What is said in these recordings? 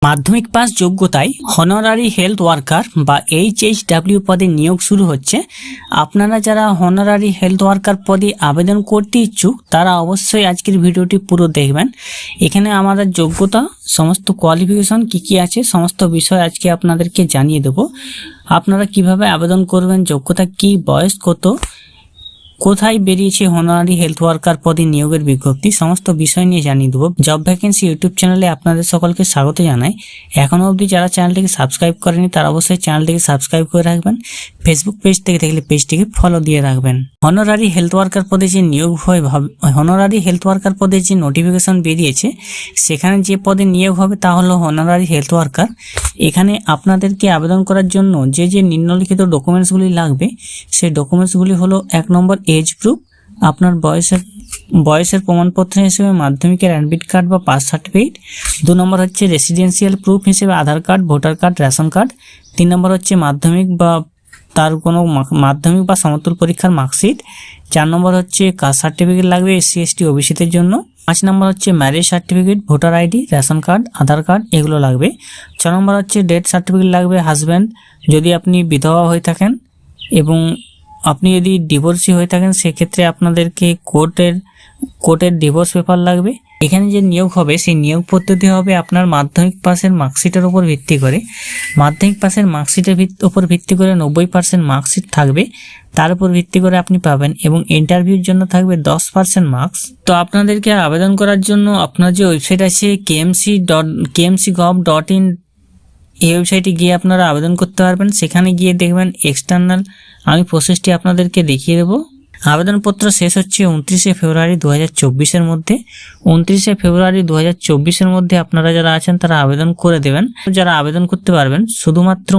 মাধ্যমিক পাস যোগ্যতায় হনারারি health worker বা HHW পদে নিয়োগ শুরু হচ্ছে। আপনারা যারা হনারারি হেলথ ওয়ার্কার পদে আবেদন করতে ইচ্ছুক তারা অবশ্যই আজকের ভিডিওটি পুরো দেখবেন। এখানে আমাদের যোগ্যতা, সমস্ত কোয়ালিফিকেশন কি আছে, সমস্ত বিষয় আজকে আপনাদেরকে জানিয়ে দেব। আপনারা কিভাবে আবেদন করবেন, যোগ্যতা কি, বয়স কত, কোথায় বেরিয়েছে হনারারি হেলথ ওয়ার্কার পদে নিয়োগের বিজ্ঞপ্তি, সমস্ত বিষয় নিয়ে জানিয়ে দেবো। জব ভ্যাকেন্সি ইউটিউব চ্যানেলে আপনাদের সকলকে স্বাগত জানাই। এখনও অবধি যারা চ্যানেলটিকে সাবস্ক্রাইব করেনি তারা অবশ্যই চ্যানেলটিকে সাবস্ক্রাইব করে রাখবেন। ফেসবুক পেজ থেকে দেখলে পেজটিকে ফলো দিয়ে রাখবেন। হনারারি হেলথ ওয়ার্কার পদে যে নিয়োগ হয়, হনারারি হেলথ ওয়ার্কার পদে যে নোটিফিকেশন বেরিয়েছে সেখানে যে পদে নিয়োগ হবে তা হলো হনারারি হেলথ ওয়ার্কার। এখানে আপনাদেরকে আবেদন করার জন্য যে নিম্নলিখিত ডকুমেন্টসগুলি লাগবে সেই ডকুমেন্টসগুলি হলো: 1 নম্বর এজ প্রুফ, আপনার বয়সের প্রমাণপত্র হিসেবে মাধ্যমিকের অ্যাডমিট কার্ড বা পাস সার্টিফিকেট। 2 নম্বর হচ্ছে রেসিডেন্সিয়াল প্রুফ হিসেবে Aadhaar card, voter card, ration card. 3 নম্বর হচ্ছে মাধ্যমিক বা মাধ্যমিক বা সমতুল্য পরীক্ষার মার্কশিট। 4 নম্বর হচ্ছে কাস্ট সার্টিফিকেট লাগবে SC ST OBC-দের জন্য। 5 নম্বর হচ্ছে marriage certificate, voter ID, ration card, Aadhaar card, এগুলো লাগবে। 6 নম্বর হচ্ছে ডেথ সার্টিফিকেট লাগবে হাজব্যান্ড, যদি আপনি বিধবা হয়ে থাকেন, এবং আপনি যদি ডিভোর্সি হয়ে থাকেন সেক্ষেত্রে আপনাদেরকে কোর্টের ডিভোর্স পেপার লাগবে। এখানে যে নিয়োগ হবে সেই নিয়োগ পদ্ধতি হবে আপনার মাধ্যমিক পাসের মার্কশিটের উপর ভিত্তি করে। মাধ্যমিক পাসের মার্কশিটের উপর ভিত্তি করে 90% মার্কশিট থাকবে, তার উপর ভিত্তি করে আপনি পাবেন, এবং ইন্টারভিউর জন্য থাকবে 10% মার্কস। তো আপনাদেরকে আবেদন করার জন্য আপনার যে ওয়েবসাইট আছে kmc.gov.in, এই ওয়েবসাইটে গিয়ে আপনারা আবেদন করতে পারবেন। সেখানে গিয়ে দেখবেন এক্সটার্নাল, আমি প্রসেসটি আপনাদেরকে দেখিয়ে দেবো। আবেদনপত্র শেষ হচ্ছে 29শে ফেব্রুয়ারি 2024-এর মধ্যে। 29শে ফেব্রুয়ারি 2024-এর মধ্যে আপনারা যারা আছেন তারা আবেদন করে দেবেন। যারা আবেদন করতে পারবেন শুধুমাত্র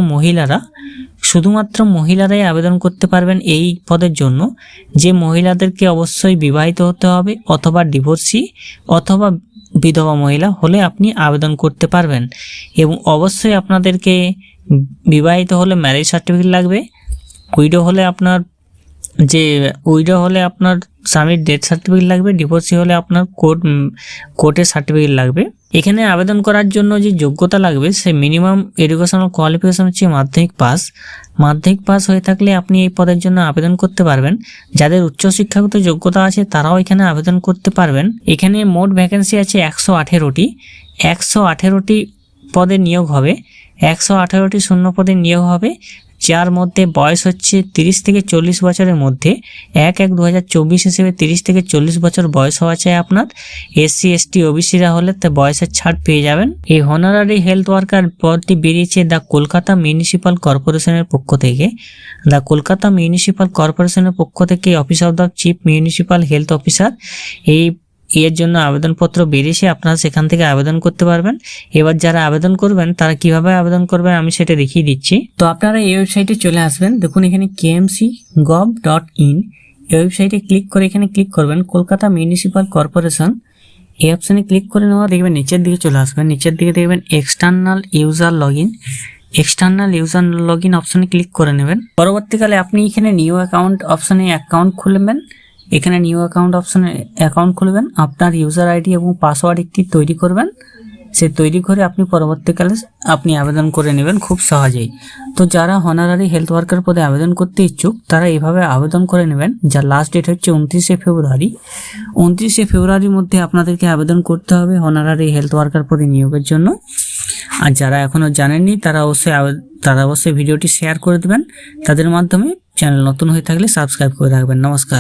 মহিলারাই আবেদন করতে পারবেন এই পদের জন্য। যে মহিলাদেরকে অবশ্যই বিবাহিত হতে হবে, অথবা ডিভোর্সি অথবা বিধবা মহিলা হলে আপনি আবেদন করতে পারবেন। এবং অবশ্যই আপনাদেরকে বিবাহিত হলে ম্যারেজ সার্টিফিকেট লাগবে, উইডো হলে আপনার স্বামীর ডেথ সার্টিফিকেট লাগবে, ডিভোর্সি হলে আপনার কোর্টের সার্টিফিকেট লাগবে। এখানে আবেদন করার জন্য যে যোগ্যতা লাগবে সে মিনিমাম এডুকেশনাল কোয়ালিফিকেশন হচ্ছে মাধ্যমিক পাস হয়ে থাকলে আপনি এই পদের জন্য আবেদন করতে পারবেন। যাদের উচ্চশিক্ষাগত যোগ্যতা আছে তারাও এখানে আবেদন করতে পারবেন। এখানে মোট ভ্যাকেন্সি আছে 118টি পদে নিয়োগ হবে। 118টি শূন্য পদে নিয়োগ হবে, যার মধ্যে বয়স হচ্ছে 30 থেকে 40 বছরের মধ্যে। 1/1/2024 হিসেবে 30 থেকে 40 বছর বয়স হওয়া চাই আপনার। SC ST OBC-রা হলে তা বয়সের ছাড় পেয়ে যাবেন। এই হনারারি হেলথ ওয়ার্কার পদটি বেরিয়েছে দ্য কলকাতা মিউনিসিপ্যাল কর্পোরেশনের পক্ষ থেকে। Office of the chief municipal health officer এর জন্য আবেদনপত্র বেরিয়েছে, আপনারা সেখান থেকে আবেদন করতে পারবেন। এবার যারা আবেদন করবেন তারা কিভাবে আবেদন করবেন আমি সেটা দেখিয়ে দিচ্ছি। তো আপনারা এই ওয়েবসাইটে চলে আসবেন। দেখুন এখানে kmc.gov.in, এই ওয়েবসাইটে ক্লিক করে এখানে ক্লিক করবেন কলকাতা মিউনিসিপ্যাল কর্পোরেশন। এই অপশানে ক্লিক করে নেওয়া দেখবেন নিচের দিকে চলে আসবেন। নিচের দিকে দেখবেন এক্সটার্নাল ইউজার লগ ইন অপশানে ক্লিক করে নেবেন। পরবর্তীকালে আপনি এখানে নিউ অ্যাকাউন্ট অপশানে অ্যাকাউন্ট খুলবেন। এখানে নিউ অ্যাকাউন্ট অপশানে অ্যাকাউন্ট খুলবেন, আপনার ইউজার আইডি এবং পাসওয়ার্ড একটি তৈরি করবেন। সে তৈরি করে আপনি পরবর্তীকালে আবেদন করে নেবেন খুব সহজেই। তো যারা হনারারি হেলথ ওয়ার্কার পদে আবেদন করতে ইচ্ছুক তারা এভাবে আবেদন করে নেবেন। যার লাস্ট ডেট হচ্ছে 29শে ফেব্রুয়ারি। 29শে ফেব্রুয়ারির মধ্যে আপনাদেরকে আবেদন করতে হবে হনারারি হেলথ ওয়ার্কার পদে নিয়োগের জন্য। আর যারা এখনও জানেননি তারা অবশ্যই ভিডিওটি শেয়ার করে দেবেন তাদের মাধ্যমে। চ্যানেল নতুন হয়ে থাকলে সাবস্ক্রাইব করে রাখবেন। নমস্কার।